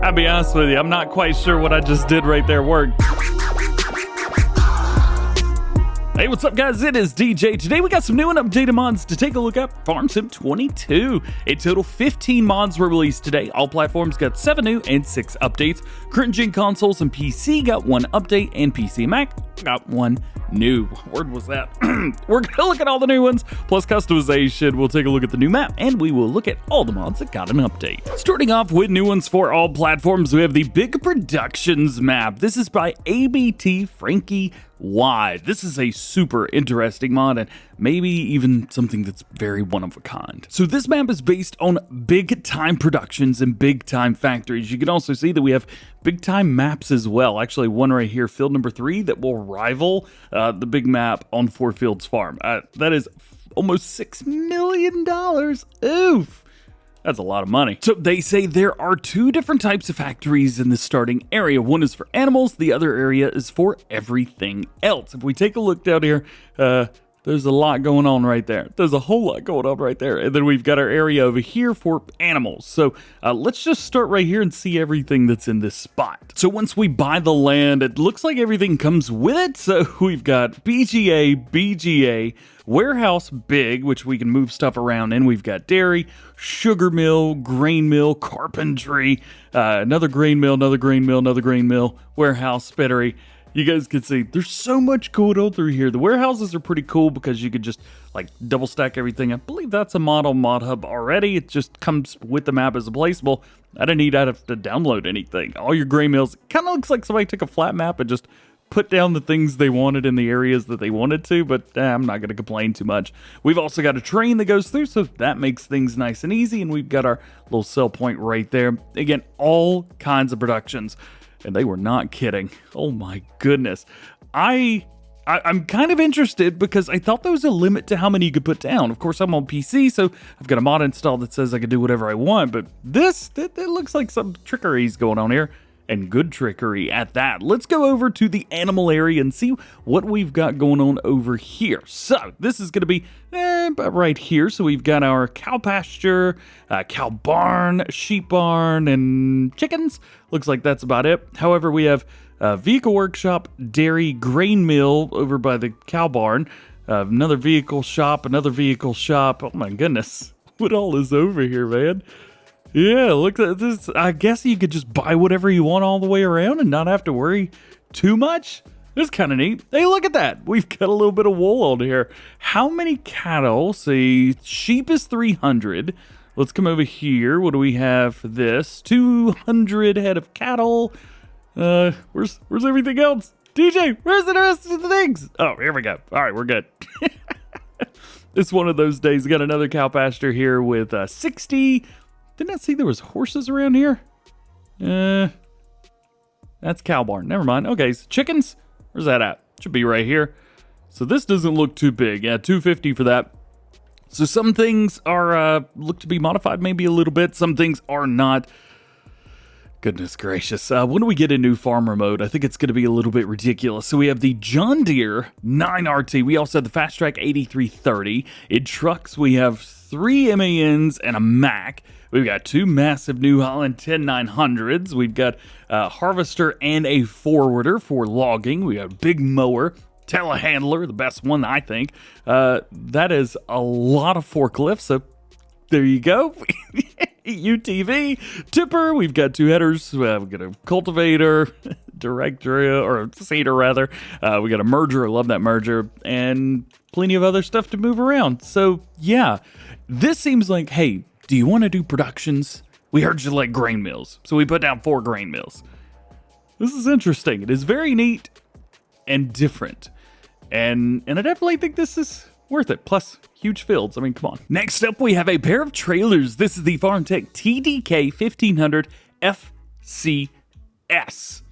I'll be honest with you, I'm not quite sure what I just did right there worked. Hey, what's up guys? It is DJ. Today we got some new and updated mods to take a look at Farm Sim 22. A total 15 mods were released today. All platforms got 7 new and 6 updates. Current gen consoles and PC got 1 update, and PC and Mac got 1 new. What word was that? We're gonna look at all the new ones, plus customization. We'll take a look at the new map, and we will look at all the mods that got an update. Starting off with new ones for all platforms, we have the Big Productions map. This is by ABT Frankie Y. This is a super interesting mod, and maybe even something that's very one of a kind. So this map is based on big time productions and big time factories. You can also see that we have big time maps as well. Actually, one right here, field number 3, that will rival the big map on Four Fields Farm. That is almost $6 million. Oof. That's a lot of money. So they say there are 2 different types of factories in the starting area. One is for animals, the other area is for everything else. If we take a look down here, there's a lot going on right there. There's a whole lot going on right there. And then we've got our area over here for animals. So let's just start right here and see everything that's in this spot. So once we buy the land, it looks like everything comes with it. So we've got BGA, warehouse big, which we can move stuff around in. We've got dairy, sugar mill, grain mill, carpentry, another grain mill, another grain mill, another grain mill, warehouse, spittery. You guys can see there's so much going on through here. The warehouses are pretty cool because you could just like double stack everything. I believe that's a model mod hub already. It just comes with the map as a placeable. I didn't have to download anything. All your grain mills, kind of looks like somebody took a flat map and just put down the things they wanted in the areas that they wanted to, but I'm not going to complain too much. We've also got a train that goes through, so that makes things nice and easy, and we've got our little sell point right there. Again, all kinds of productions, and they were not kidding. Oh my goodness. I'm kind of interested because I thought there was a limit to how many you could put down. Of course, I'm on PC, so I've got a mod installed that says I can do whatever I want, but it looks like some trickery's going on here. And good trickery at that. Let's go over to the animal area and see what we've got going on over here. So this is going to be about right here. So we've got our cow pasture, cow barn, sheep barn, and chickens. Looks like that's about it. However, we have vehicle workshop, dairy, grain mill over by the cow barn, another vehicle shop. Oh my goodness. What all is over here, man? Yeah, look at this. I guess you could just buy whatever you want all the way around and not have to worry too much. That's kind of neat. Hey, look at that. We've got a little bit of wool on here. How many cattle? See, sheep is 300. Let's come over here. What do we have for this? 200 head of cattle. Where's everything else? DJ, where's the rest of the things? Oh, here we go. All right, we're good. It's one of those days. Got another cow pasture here with 60. Didn't I see there was horses around here? That's cow barn. Never mind. Okay, so chickens? Where's that at? Should be right here. So this doesn't look too big. Yeah, 250 for that. So some things are look to be modified maybe a little bit. Some things are not. Goodness gracious. When do we get a new farmer mode? I think it's going to be a little bit ridiculous. So we have the John Deere 9RT. We also have the Fast Track 8330. In trucks, we have 3 MANs and a Mack. We've got 2 massive New Holland 10900s. We've got a harvester and a forwarder for logging. We have a big mower, telehandler, the best one, I think. That is a lot of forklifts, so there you go. UTV, tipper, we've got 2 headers. We've got a cultivator, director, or seeder rather. We got a merger, I love that merger, and plenty of other stuff to move around. So yeah, this seems like, hey, do you want to do productions? We heard you like grain mills, so we put down 4 grain mills. This is interesting. It is very neat and different. And I definitely think this is worth it. Plus, huge fields. I mean, come on. Next up, we have a pair of trailers. This is the Farmtech TDK 1500 FCS.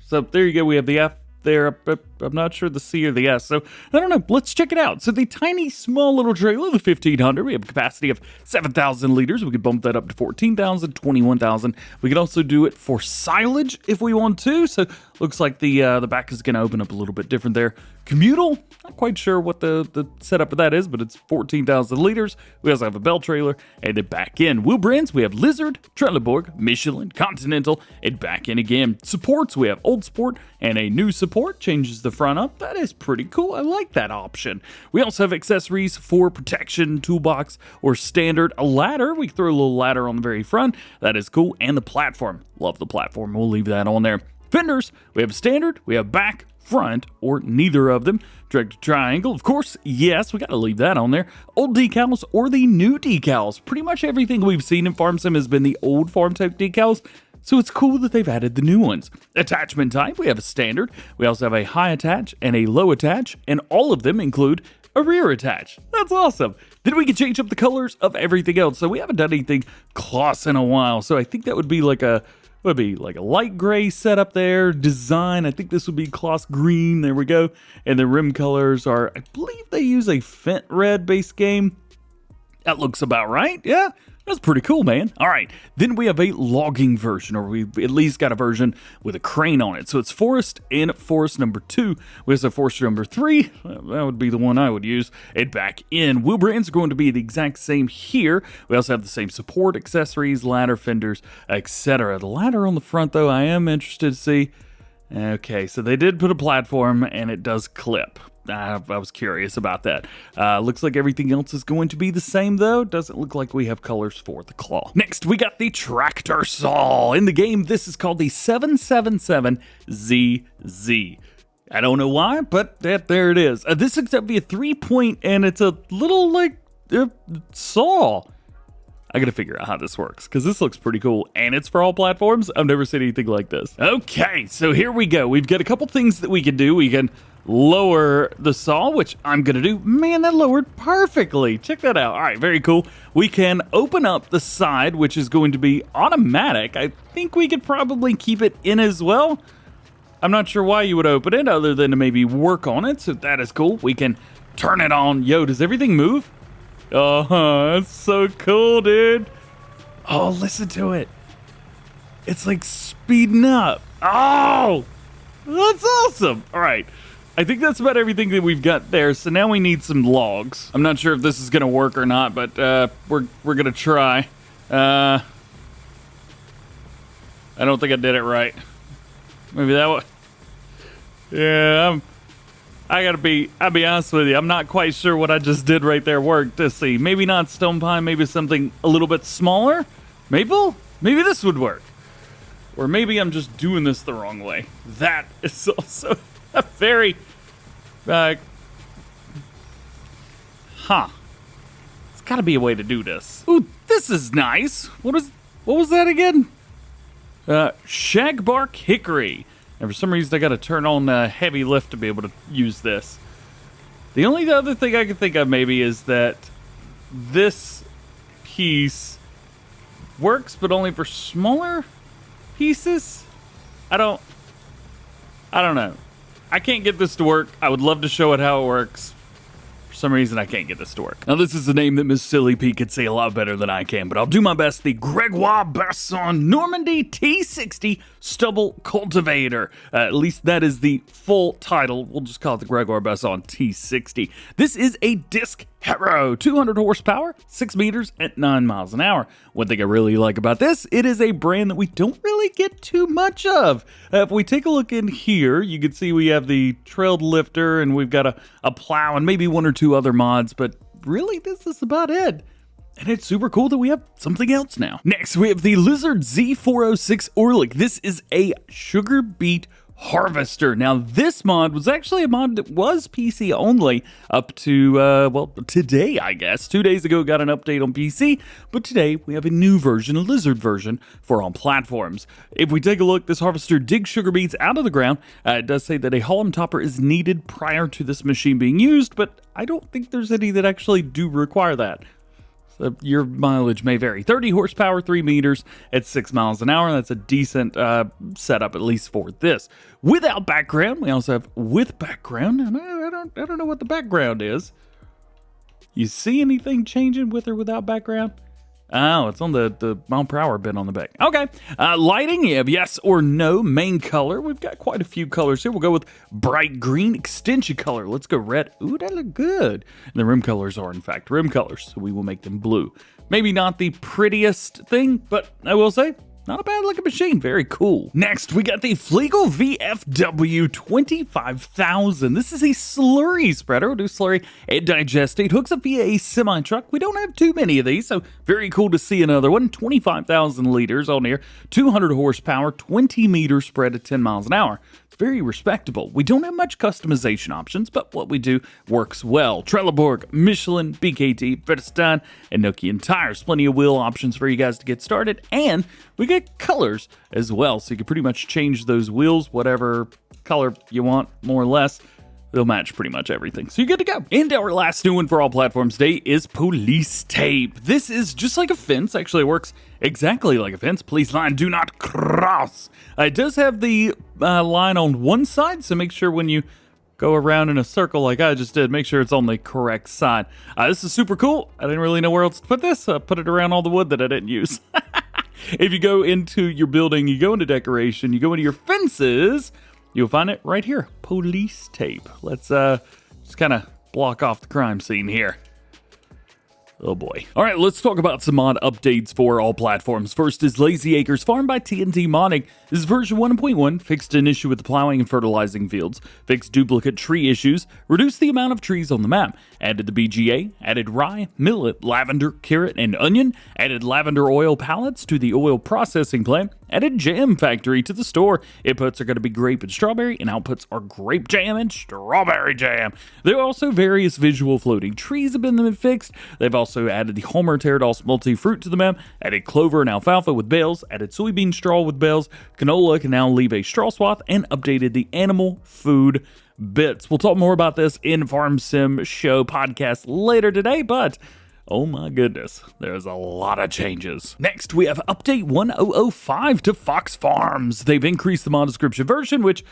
So there you go. We have the F there. I'm not sure the C or the S. So I don't know. Let's check it out. So the tiny, small little trailer, the 1500, we have a capacity of 7,000 liters. We could bump that up to 14,000, 21,000. We could also do it for silage if we want to. So Looks like the back is going to open up a little bit different there. Commutal, not quite sure what the setup of that is, but it's 14,000 liters. We also have a bell trailer and a back end. Wheel brands, we have Lizard, Trelleborg, Michelin, Continental, and back end again. Supports, we have Old Sport and a new support, changes the front up. That is pretty cool. I like that option. We also have accessories for protection, toolbox, or standard. A ladder, we throw a little ladder on the very front. That is cool. And the platform. Love the platform. We'll leave that on there. Fenders, we have standard, we have back, front, or neither of them. Direct triangle, of course, yes, we got to leave that on there. Old decals or the new decals. Pretty much everything we've seen in Farm Sim has been the old Farmtech decals, so it's cool that they've added the new ones. Attachment type, we have a standard. We also have a high attach and a low attach, and all of them include a rear attach. That's awesome. Then we can change up the colors of everything else. So we haven't done anything gloss in a while, so I think that would be like a light gray setup there. Design, I think this would be gloss green. There we go. And the rim colors are, I believe they use a Fent red base game. That looks about right. Yeah, that's pretty cool, man. All right, then we have a logging version, or we've at least got a version with a crane on it. So it's Forest and Forest number 2. We also have Forest number 3. That would be the one I would use. And back in. Wheel brands are going to be the exact same here. We also have the same support, accessories, ladder, fenders, etc. The ladder on the front, though, I am interested to see. Okay, so they did put a platform, and it does clip. I was curious about that. Looks like everything else is going to be the same, though. Doesn't look like we have colors for the claw. Next, we got the tractor saw. In the game, this is called the 777ZZ. I don't know why, but there it is. This is going to be a 3-point, and it's a little, like, saw. I gotta figure out how this works, because this looks pretty cool, and it's for all platforms. I've never seen anything like this. Okay, so here we go. We've got a couple things that we can do. We can lower the saw, which I'm gonna do. Man, that lowered perfectly. Check that out. All right, very cool. We can open up the side, which is going to be automatic. I think we could probably keep it in as well. I'm not sure why you would open it, other than to maybe work on it, so that is cool. We can turn it on. Yo, does everything move? Oh, that's so cool, dude. Oh, listen to it. It's like speeding up. Oh, that's awesome. All right. I think that's about everything that we've got there. So now we need some logs. I'm not sure if this is going to work or not, but we're going to try. I don't think I did it right. Maybe that one. Yeah, I'll be honest with you. I'm not quite sure what I just did right there worked. Let's see. Maybe not stone pine. Maybe something a little bit smaller. Maple? Maybe this would work. Or maybe I'm just doing this the wrong way. That is also a very... It's got to be a way to do this. Ooh, this is nice. What was that again? Shagbark Hickory. And for some reason, I got to turn on heavy lift to be able to use this. The only other thing I can think of maybe is that this piece works, but only for smaller pieces. I don't know. I can't get this to work. I would love to show it how it works. For some reason, I can't get this to work. Now, this is a name that Miss Silly P could say a lot better than I can, but I'll do my best. The Grégoire Besson Normandy T60 Stubble Cultivator. At least that is the full title. We'll just call it the Grégoire Besson T60. This is a disc harrow, 200 horsepower, 6 meters at 9 miles an hour. One thing I really like about this, it is a brand that we don't really get too much of. If we take a look in here, you can see we have the trailed lifter, and we've got a plow and maybe one or two other mods, but really this is about it. And it's super cool that we have something else now. Next, we have the Lizard Z406 Orlik. This is a sugar beet harvester. Now, this mod was actually a mod that was PC only up to, well, today, I guess. 2 days ago, got an update on PC, but today we have a new version, a Lizard version, for all platforms. If we take a look, this harvester digs sugar beets out of the ground. It does say that a Holland topper is needed prior to this machine being used, but I don't think there's any that actually do require that. Your mileage may vary. 30 horsepower, 3 meters at 6 miles an hour. That's a decent setup, at least for this. Without background, we also have with background. And I don't know what the background is. You see anything changing with or without background? Oh, it's on the mile per hour bit on the back. Okay. Lighting, you have yes or no. Main color, we've got quite a few colors here. We'll go with bright green. Extension color, let's go red. Ooh, that look good. And the rim colors are, in fact, rim colors, so we will make them blue. Maybe not the prettiest thing, but I will say, not a bad looking machine. Very cool. Next, we got the FLIEGL VFW 25,000. This is a slurry spreader. We'll do slurry and digestate. Hooks up via a semi-truck. We don't have too many of these, so very cool to see another one. 25,000 liters on here, 200 horsepower, 20 meter spread at 10 miles an hour. Very respectable. We don't have much customization options, but what we do works well. Trelleborg, Michelin, BKT, Bridgestone, and Nokian tires. Plenty of wheel options for you guys to get started, and we get colors as well, so you can pretty much change those wheels, whatever color you want, more or less. They'll match pretty much everything, so you're good to go. And our last new one for all platforms today is police tape. This is just like a fence. Actually, it works exactly like a fence. Police line, do not cross. It does have the line on one side, so make sure when you go around in a circle like I just did, make sure it's on the correct side. This is super cool. I didn't really know where else to put this. I put it around all the wood that I didn't use. If you go into your building, you go into decoration, you go into your fences, you'll find it right here, police tape. Let's just kind of block off the crime scene here. Oh boy. All right, let's talk about some mod updates for all platforms. First is Lazy Acres Farm by TNT Modding. This is version 1.1, fixed an issue with the plowing and fertilizing fields, fixed duplicate tree issues, reduced the amount of trees on the map, added the BGA, added rye, millet, lavender, carrot, and onion, added lavender oil pallets to the oil processing plant, added jam factory to the store. Inputs are going to be grape and strawberry, and outputs are grape jam and strawberry jam. There are also various visual floating trees have been fixed. They've also added the Homer Pterodos multi-fruit to the map, added clover and alfalfa with bales, added soybean straw with bales, canola can now leave a straw swath, and updated the animal food bits. We'll talk more about this in Farm Sim Show podcast later today, but oh my goodness, there's a lot of changes. Next, we have update 1005 to Fox Farms. They've increased the mod description version, which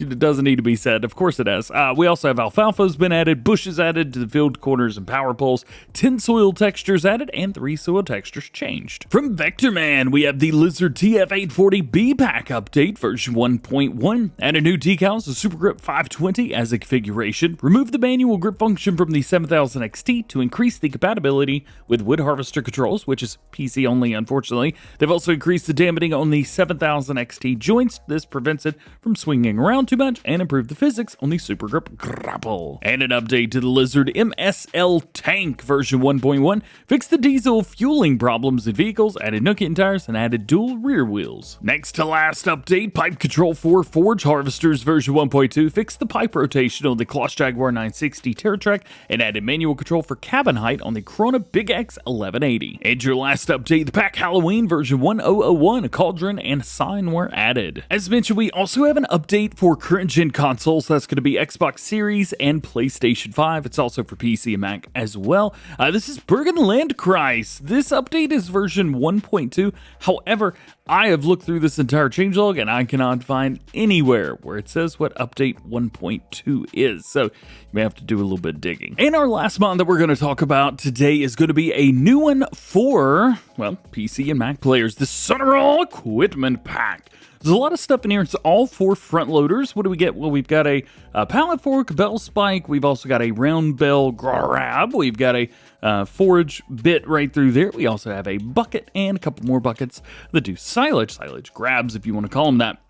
it doesn't need to be said. Of course it has. We also have alfalfa's been added, bushes added to the field corners and power poles, 10 soil textures added, and 3 soil textures changed. From Vectorman, we have the Lizard TF840B pack update, version 1.1. Added new decals, a Super Grip 520 as a configuration. Remove the manual grip function from the 7000 XT to increase the compatibility with wood harvester controls, which is PC only, unfortunately. They've also increased the dampening on the 7000 XT joints. This prevents it from swinging around too much, and improve the physics on the Super Grip grapple. And an update to the Lizard MSL Tank version 1.1, fixed the diesel fueling problems in vehicles, added Nokian tires, and added dual rear wheels. Next to last update, pipe control for Forage harvesters version 1.2, fixed the pipe rotation on the Kloss Jaguar 960 TerraTrack, and added manual control for cabin height on the Corona Big X 1180. And your last update, the Pack Halloween version 1001, a cauldron and sign were added. As mentioned, we also have an update for current gen consoles. That's going to be Xbox Series and PlayStation 5. It's also for PC and Mac as well. This is Burgenlandkreis. This update is version 1.2. However, I have looked through this entire changelog and I cannot find anywhere where it says what update 1.2 is. So you may have to do a little bit of digging. And our last mod that we're going to talk about today is going to be a new one for, well, PC and Mac players. The Sonarol Equipment Pack. There's a lot of stuff in here. It's all 4 front loaders. What do we get? Well, we've got a pallet fork, bell spike. We've also got a round bell grab. We've got a forage bit right through there. We also have a bucket and a couple more buckets that do silage grabs, if you want to call them that.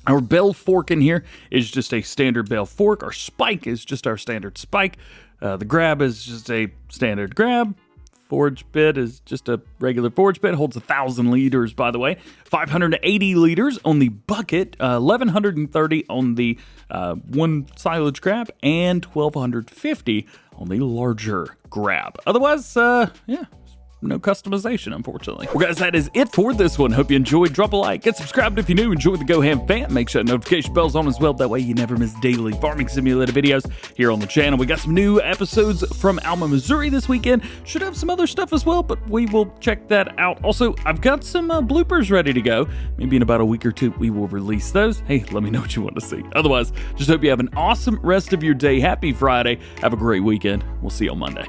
Our bell fork in here is just a standard bell fork. Our spike is just our standard spike. The grab is just a standard grab. Forage bit is just a regular forage bit. Holds 1,000 liters, by the way. 580 liters on the bucket. 1,130 on the one silage grab. And 1,250 on the larger grab. Otherwise, yeah, no customization, unfortunately. Well, guys, that is it for this one. Hope you enjoyed. Drop a like, get subscribed if you're new, enjoy the GoHam fam. Make sure notification bell's on as well. That way you never miss daily farming simulator videos here on the channel. We got some new episodes from Alma, Missouri this weekend. Should have some other stuff as well, but we will check that out. Also, I've got some bloopers ready to go. Maybe in about a week or two, we will release those. Hey, let me know what you want to see. Otherwise, just hope you have an awesome rest of your day. Happy Friday. Have a great weekend. We'll see you on Monday.